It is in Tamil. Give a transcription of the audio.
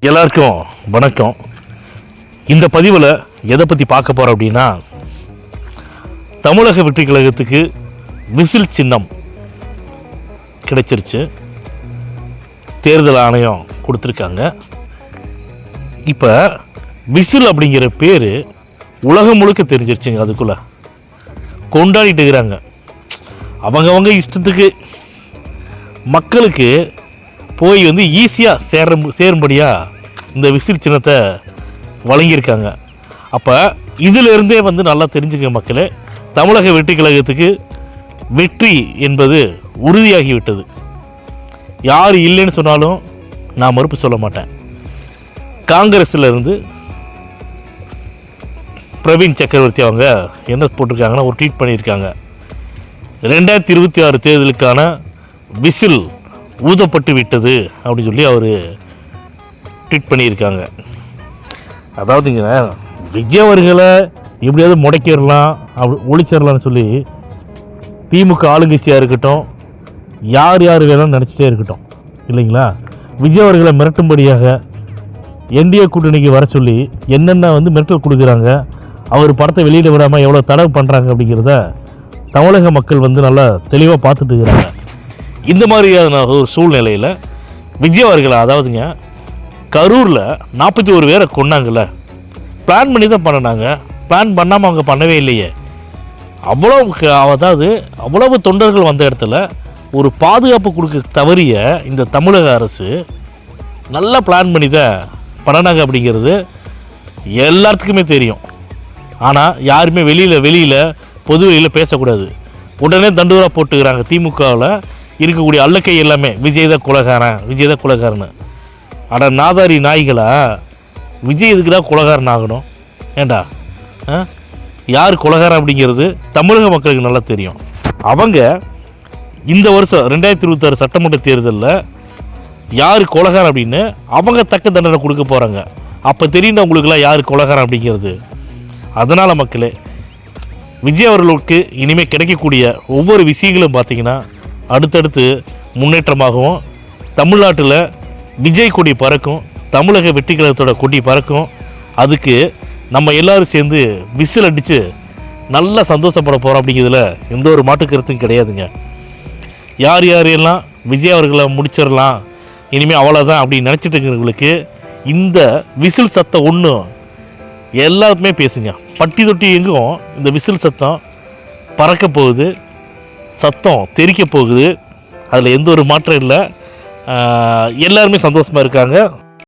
எல்லாருக்கும் வணக்கம். இந்த பதிவில் எதை பற்றி பார்க்க போகிறோம் அப்படின்னா, தமிழக வெற்றி கழகத்துக்கு விசில் சின்னம் கிடைச்சிருச்சு. தேர்தல் ஆணையம் கொடுத்துருக்காங்க. இப்போ விசில் அப்படிங்கிற பேர் உலகம் முழுக்க தெரிஞ்சிருச்சுங்க. அதுக்குள்ளே கொண்டாடிட்டு இருக்கிறாங்க. அவங்கவங்க இஷ்டத்துக்கு மக்களுக்கு போய் ஈஸியாக சேரும்படியாக இந்த விசில் சின்னத்தை வழங்கியிருக்காங்க. அப்போ இதிலிருந்தே நல்லா தெரிஞ்சுக்க மக்களே, தமிழக வெற்றி கழகத்துக்கு வெற்றி என்பது உறுதியாகிவிட்டது. யார் இல்லைன்னு சொன்னாலும் நான் மறுப்பு சொல்ல மாட்டேன். காங்கிரஸில் இருந்து பிரவீன் சக்கரவர்த்தி அவங்க என்ன போட்டிருக்காங்கன்னா, ஒரு ட்வீட் பண்ணியிருக்காங்க. 2026 தேர்தலுக்கான விசில் ஊதப்பட்டு விட்டது அப்படின்னு சொல்லி அவர் ட்வீட் பண்ணியிருக்காங்க. அதாவதுங்க, விஜய் அவர்களை எப்படியாவது முடக்கிடலாம், ஒழிச்சிடலான்னு சொல்லி திமுக ஆளுங்கட்சியாக இருக்கட்டும், யார் வேணாலும் நினச்சிட்டே இருக்கட்டும் இல்லைங்களா, விஜய் அவர்களை மிரட்டும்படியாக என்டிஏ கூட்டணிக்கு வர சொல்லி என்னென்ன மிரட்டல் கொடுக்குறாங்க, அவர் படத்தை வெளியிட விடாமல் எவ்வளோ தடவை பண்ணுறாங்க அப்படிங்கிறத தமிழக மக்கள் நல்லா தெளிவாக பார்த்துட்டு இருக்கிறாங்க. இந்த மாதிரியான ஒரு சூழ்நிலையில் விஜய் அவர்களை, அதாவதுங்க, கரூரில் 41 பேரை கொண்டாங்கல்ல, பிளான் பண்ணி தான் பண்ணினாங்க. பிளான் பண்ணாமல் அவங்க பண்ணவே இல்லையே. அவ்வளவு தொண்டர்கள் வந்த இடத்துல ஒரு பாதுகாப்பு கொடுக்க தவறிய இந்த தமிழக அரசு நல்லா பிளான் பண்ணி தான் பண்ணினாங்க அப்படிங்கிறது எல்லாத்துக்குமே தெரியும். ஆனால் யாருமே வெளியில் பொது வெளியில் பேசக்கூடாது. உடனே தண்டூராக போட்டுக்கிறாங்க. திமுகவில் இருக்கக்கூடிய அல்லக்கை எல்லாமே விஜய் தான் குலகாரன். ஆனால் நாதாரி நாய்களா, விஜய் எதுக்குடா குலகாரன் ஆகணும்? ஏண்டா, யார் குலகாரன் அப்படிங்கிறது தமிழக மக்களுக்கு நல்லா தெரியும். அவங்க இந்த வருஷம் 2026 சட்டமன்ற தேர்தலில் யார் குலகாரன் அப்படின்னு அவங்க தக்க தண்டனை கொடுக்க போகிறாங்க. அப்போ தெரியும் உங்களுக்குலாம் யார் குலகாரன் அப்படிங்கிறது. அதனால் மக்களே, விஜய் அவர்களுக்கு இனிமேல் கிடைக்கக்கூடிய ஒவ்வொரு விஷயங்களும் பார்த்திங்கன்னா அடுத்தடுத்து முன்னேற்றமாகவும், தமிழ்நாட்டில் விஜய் கொடி பறக்கும், தமிழக வெற்றி கழகத்தோட கொடி பறக்கும். அதுக்கு நம்ம எல்லோரும் சேர்ந்து விசில் அடித்து நல்லா சந்தோஷப்பட போகிறோம் அப்படிங்கிறதுல எந்த ஒரு மாற்று கருத்தும் கிடையாதுங்க. யாரெல்லாம் விஜய் அவர்களை முடிச்சிடலாம், இனிமேல் அவ்வளோதான் அப்படின்னு நினச்சிட்டு இருக்கிறவங்களுக்கு இந்த விசில் சத்தம் ஒன்றும் எல்லாருமே பேசுங்க. பட்டி தொட்டி எங்கும் இந்த விசில் சத்தம் பறக்க போகுது, சத்தம் தெரிக்க போகுது. அதில் எந்த ஒரு மாற்றம் இல்லை. எல்லாருமே சந்தோஷமாக இருக்காங்க.